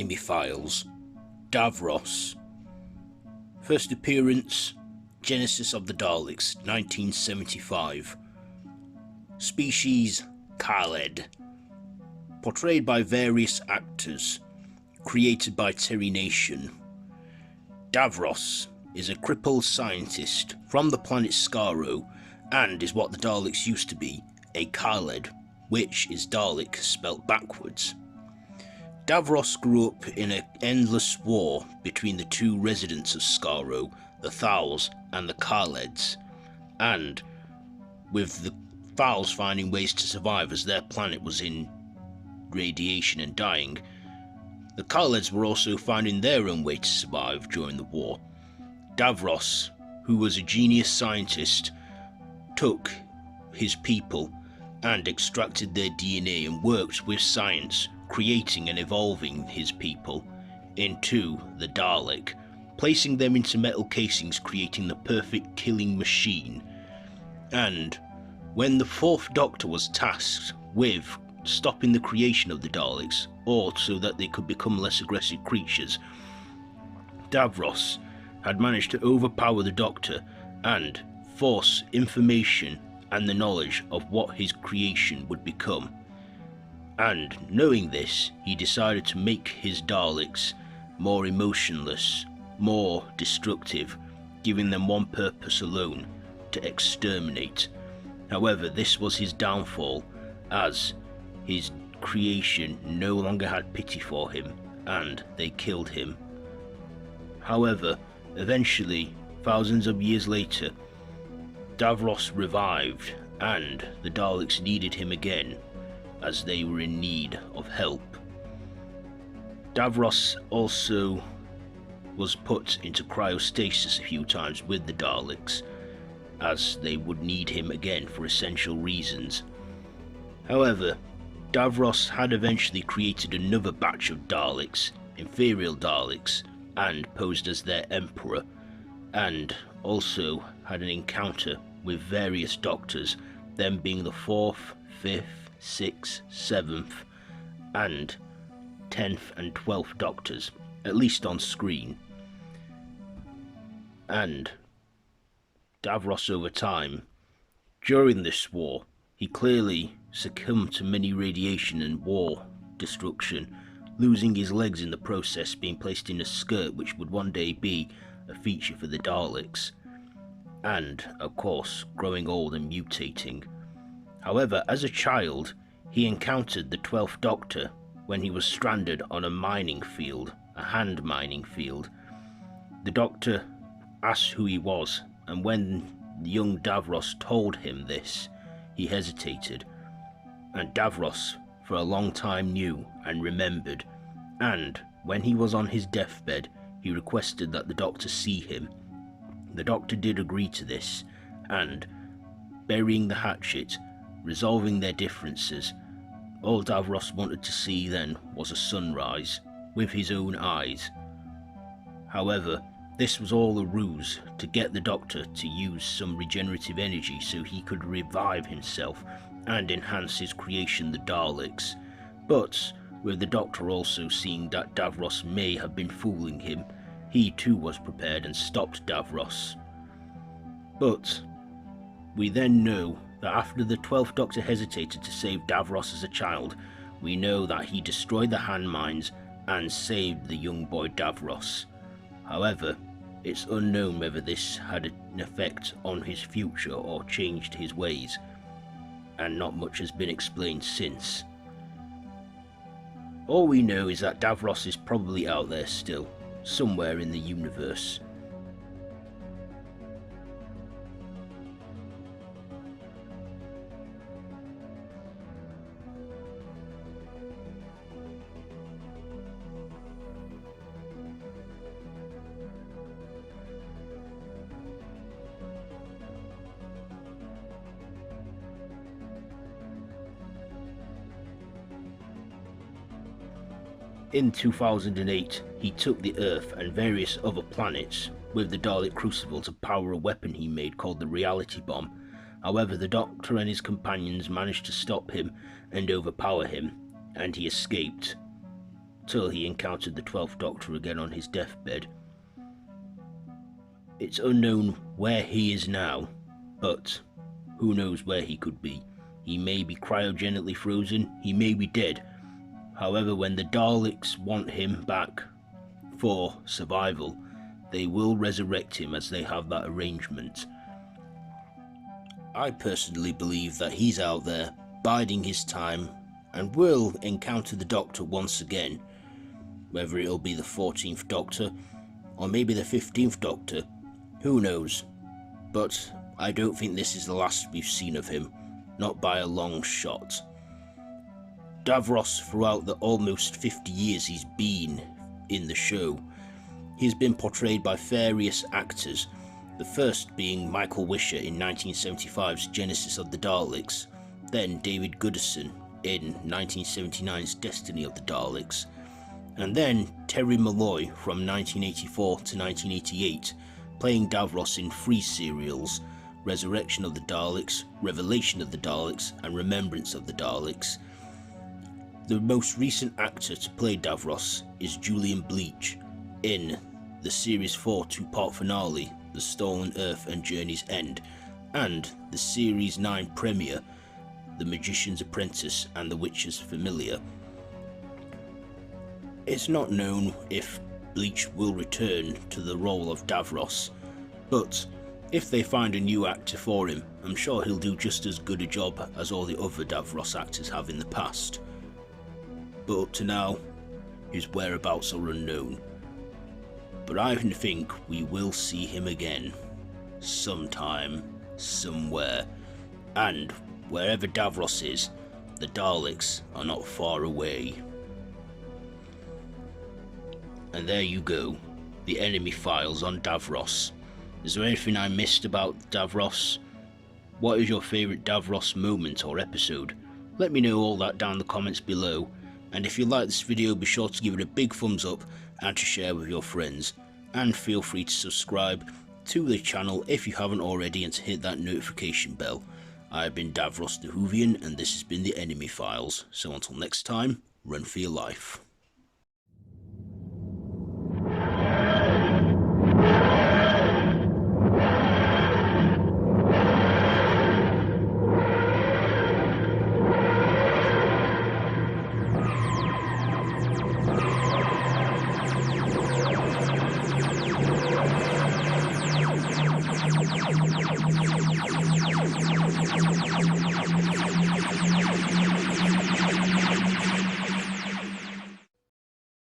Enemy Files, Davros. First appearance, Genesis of the Daleks, 1975. Species, Khaled. Portrayed by various actors. Created by Terry Nation. Davros is a crippled scientist from the planet Skaro and is what the Daleks used to be, a Khaled, which is Dalek spelt backwards. Davros grew up in an endless war between the two residents of Skaro, the Thals and the Khaleds, and with the Thals finding ways to survive as their planet was in radiation and dying, the Khaleds were also finding their own way to survive during the war. Davros, who was a genius scientist, took his people and extracted their DNA and worked with science, creating and evolving his people into the Dalek, placing them into metal casings, creating the perfect killing machine. And when the Fourth Doctor was tasked with stopping the creation of the Daleks, or so that they could become less aggressive creatures, Davros had managed to overpower the Doctor and force information and the knowledge of what his creation would become. And knowing this, he decided to make his Daleks more emotionless, more destructive, giving them one purpose alone, to exterminate. However, this was his downfall, as his creation no longer had pity for him, and they killed him. However, eventually, thousands of years later, Davros revived, and the Daleks needed him again, as they were in need of help. Davros also was put into cryostasis a few times with the Daleks, as they would need him again for essential reasons. However, Davros had eventually created another batch of Daleks, Imperial Daleks, and posed as their Emperor, and also had an encounter with various Doctors, them being the 4th, 5th, 6th, 7th, and 10th and 12th Doctors, at least on screen. And Davros, over time, during this war, he clearly succumbed to many radiation and war destruction, losing his legs in the process, being placed in a skirt which would one day be a feature for the Daleks, and, of course, growing old and mutating. However, as a child, he encountered the 12th Doctor when he was stranded on a mining field, a hand mining field. The Doctor asked who he was, and when the young Davros told him this, he hesitated, and Davros for a long time knew and remembered, and when he was on his deathbed, he requested that the Doctor see him. The Doctor did agree to this, and, burying the hatchet, resolving their differences, all Davros wanted to see then was a sunrise, with his own eyes. However, this was all a ruse to get the Doctor to use some regenerative energy so he could revive himself and enhance his creation, the Daleks. But, with the Doctor also seeing that Davros may have been fooling him, he too was prepared and stopped Davros. But we then know that after the 12th Doctor hesitated to save Davros as a child, we know that he destroyed the hand mines and saved the young boy Davros. However, it's unknown whether this had an effect on his future or changed his ways, and not much has been explained since. All we know is that Davros is probably out there still, somewhere in the universe. In 2008, he took the Earth and various other planets with the Dalek Crucible to power a weapon he made called the Reality Bomb. However, the Doctor and his companions managed to stop him and overpower him, and he escaped. till he encountered the 12th Doctor again on his deathbed. It's unknown where he is now, but who knows where he could be. He may be cryogenically frozen, he may be dead. However, when the Daleks want him back for survival, they will resurrect him, as they have that arrangement. I personally believe that he's out there, biding his time, and will encounter the Doctor once again. Whether it'll be the 14th Doctor, or maybe the 15th Doctor, who knows. But I don't think this is the last we've seen of him, not by a long shot. Davros, throughout the almost 50 years he's been in the show, he's been portrayed by various actors, the first being Michael Wisher in 1975's Genesis of the Daleks, then David Goodison in 1979's Destiny of the Daleks, and then Terry Malloy from 1984 to 1988, playing Davros in 3 serials: Resurrection of the Daleks, Revelation of the Daleks, and Remembrance of the Daleks. The most recent actor to play Davros is Julian Bleach in the Series 4 two-part finale, The Stolen Earth and Journey's End, and the Series 9 premiere, The Magician's Apprentice and The Witcher's Familiar. It's not known if Bleach will return to the role of Davros, but if they find a new actor for him, I'm sure he'll do just as good a job as all the other Davros actors have in the past. But up to now, his whereabouts are unknown. But I think we will see him again, sometime, somewhere, and wherever Davros is, the Daleks are not far away. And there you go, the enemy files on Davros. Is there anything I missed about Davros? What is your favourite Davros moment or episode? Let me know all that down in the comments below, and if you like this video, be sure to give it a big thumbs up and to share with your friends, and feel free to subscribe to the channel if you haven't already, and to hit that notification bell. I've been Davros the Whovian, and this has been the Enemy Files, so until next time, run for your life.